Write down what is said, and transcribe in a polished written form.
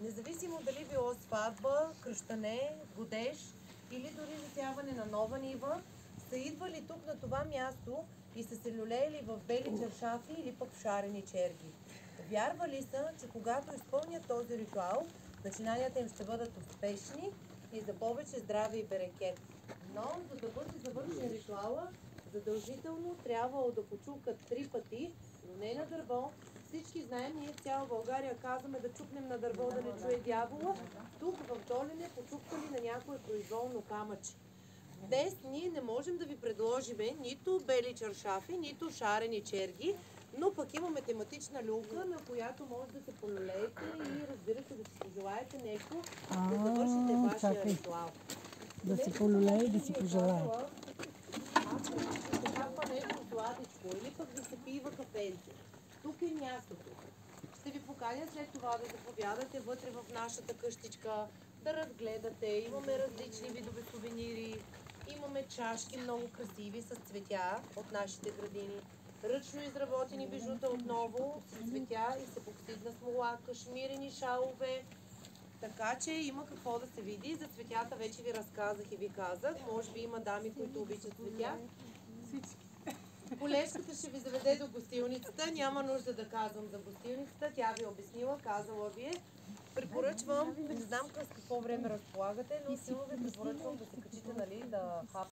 Независимо дали било сватба, кръщане, годеж или дори засяване на нова нива, са идвали тук на това място и са се люлеели в бели чаршафи или пък в шарени черги. Вярвали са, че когато изпълнят този ритуал, начинанията им ще бъдат успешни и за повече здраве и берекет. Но за да бъде завършен ритуала, задължително трябвало да почукат 3 пъти, но не на дърво. Всички знаем, ние в цяла България казваме да чукнем на дърво, да не чуе дявола. Тук в Долине почуквали на някое произволно камъче. Днес ние не можем да ви предложим нито бели чаршафи, нито шарени черги, но пък имаме тематична люлка, на която може да се полюлеете и разбира се да си пожелаете нещо, да завършите вашия ритуал. Да се полюлее и да си пожелае. Аз ще капа нещо сладичко или пък да се пива кафенце. Тук е мястото. Ще ви поканя след това да заповядате вътре в нашата къщичка, да разгледате. Имаме различни видове сувенири, имаме чашки много красиви с цветя от нашите градини, ръчно изработени бижута отново с цветя и с епоксидна смола, кашмирени шалове. Така че има какво да се види. За цветята вече ви разказах и ви казах. Може би има дами, които обичат цветя. Колежката ще ви заведе до гостилницата. Няма нужда да казвам за гостилницата. Тя ви обяснила, казала ви е. Препоръчвам, не знам с какво време разполагате, но силно ви препоръчвам да се качите, нали, да хапате.